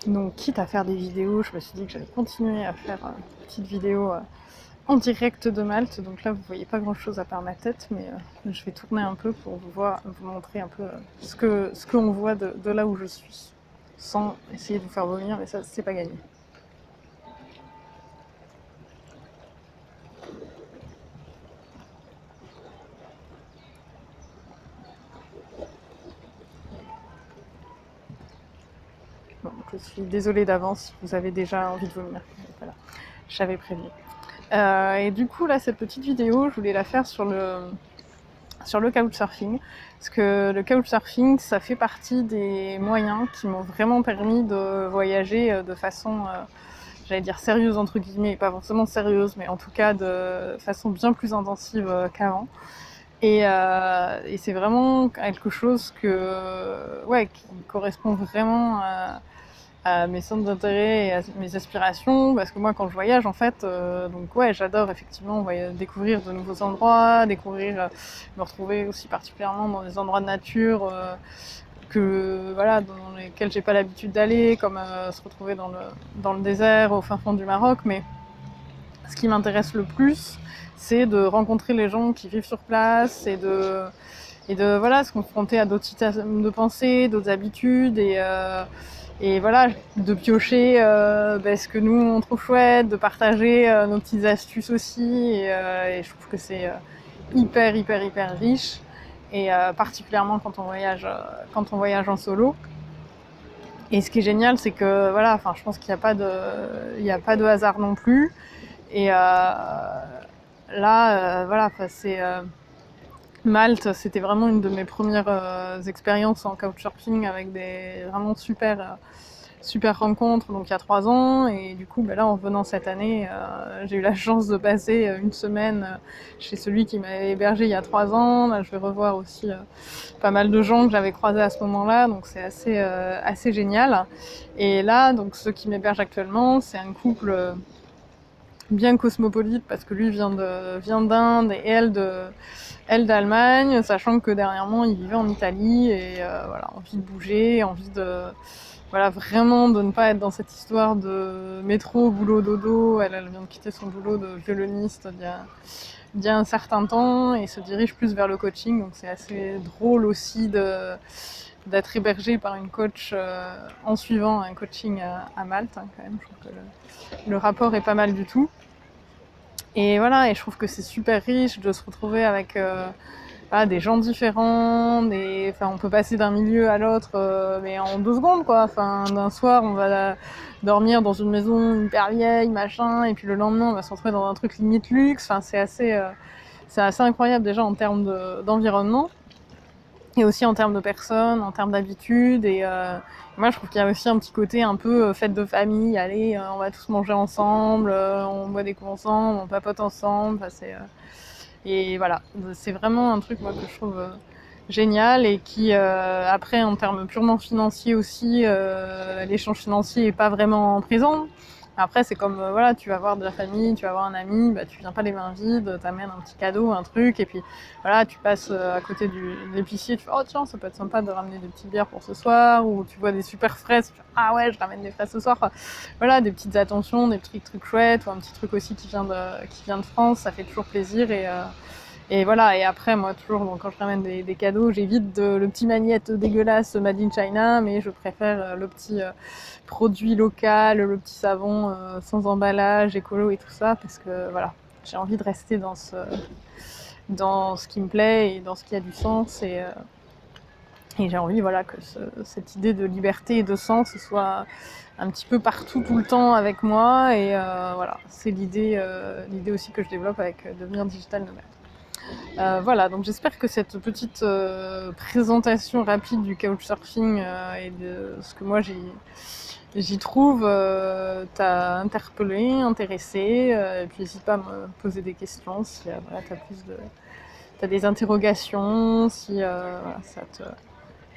Donc quitte à faire des vidéos, je me suis dit que j'allais continuer à faire une petite vidéo en direct de Malte. Donc là vous voyez pas grand chose à part ma tête, mais je vais tourner un peu pour vous montrer un peu ce qu'on voit de là où je suis, sans essayer de vous faire vomir, mais ça c'est pas gagné. Bon, je suis désolée d'avance si vous avez déjà envie de vomir. Voilà, j'avais prévenu. Et du coup là cette petite vidéo, je voulais la faire sur le couchsurfing, parce que le couchsurfing, ça fait partie des moyens qui m'ont vraiment permis de voyager de façon, j'allais dire sérieuse entre guillemets, pas forcément sérieuse, mais en tout cas de façon bien plus intensive qu'avant. Et c'est vraiment quelque chose qui correspond vraiment à mes centres d'intérêt et à mes aspirations, parce que moi quand je voyage en fait, j'adore effectivement découvrir de nouveaux endroits, me retrouver aussi particulièrement dans des endroits de nature dans lesquels j'ai pas l'habitude d'aller, comme se retrouver dans le désert au fin fond du Maroc, mais ce qui m'intéresse le plus, c'est de rencontrer les gens qui vivent sur place et de se confronter à d'autres systèmes de pensée, d'autres habitudes et voilà, de piocher ce que nous on trouve chouette, de partager nos petites astuces aussi et je trouve que c'est hyper riche et particulièrement quand on voyage en solo. Et ce qui est génial, c'est que je pense qu'il n'y a pas de hasard non plus. Et c'est Malte, c'était vraiment une de mes premières expériences en couchsurfing avec des vraiment super rencontres, donc il y a 3 ans. Et du coup, là, en revenant cette année, j'ai eu la chance de passer une semaine chez celui qui m'avait hébergé il y a 3 ans. Là, je vais revoir aussi pas mal de gens que j'avais croisés à ce moment-là, donc c'est assez génial. Et là, donc ceux qui m'hébergent actuellement, c'est un couple bien cosmopolite parce que lui vient d'Inde et elle d'Allemagne, sachant que dernièrement il vivait en Italie et envie de bouger, envie de vraiment de ne pas être dans cette histoire de métro, boulot, dodo. Elle vient de quitter son boulot de violoniste il y a un certain temps et se dirige plus vers le coaching, donc c'est assez drôle aussi d'être hébergé par une coach en suivant un coaching à Malte, hein, quand même. Je trouve que le rapport est pas mal du tout. Et voilà, et je trouve que c'est super riche de se retrouver avec des gens différents, on peut passer d'un milieu à l'autre, mais en 2 secondes, quoi. Enfin, d'un soir, on va dormir dans une maison hyper vieille, machin, et puis le lendemain, on va se retrouver dans un truc limite luxe. Enfin, c'est assez incroyable déjà en termes d'environnement, et aussi en termes de personnes, en termes d'habitudes, et moi je trouve qu'il y a aussi un petit côté un peu fête de famille, allez, on va tous manger ensemble, on boit des coups ensemble, on papote ensemble, et voilà, c'est vraiment un truc moi que je trouve génial et qui après en termes purement financiers aussi, l'échange financier est pas vraiment présent. Après c'est comme tu vas voir de la famille, tu vas voir un ami, tu viens pas les mains vides, t'amènes un petit cadeau, un truc, et puis voilà, tu passes à côté de l'épicier, tu fais oh tiens ça peut être sympa de ramener des petites bières pour ce soir, ou tu vois des super fraises, tu fais ah ouais je ramène des fraises ce soir. Enfin, voilà, des petites attentions, des petits trucs chouettes, ou un petit truc aussi qui vient de France, ça fait toujours plaisir. Et voilà, et après, moi, toujours, bon, quand je ramène des cadeaux, j'évite le petit magnette dégueulasse Made in China, mais je préfère le petit produit local, le petit savon sans emballage, écolo et tout ça, parce que voilà, j'ai envie de rester dans ce qui me plaît et dans ce qui a du sens, et j'ai envie que cette idée de liberté et de sens soit un petit peu partout, tout le temps avec moi, et c'est l'idée aussi que je développe avec Devenir Digital Nomade. Voilà, donc j'espère que cette petite présentation rapide du couchsurfing et de ce que moi j'y trouve t'a interpellé, intéressé, et puis n'hésite pas à me poser des questions si t'as des interrogations, si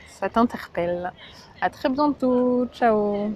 ça t'interpelle. À très bientôt, ciao.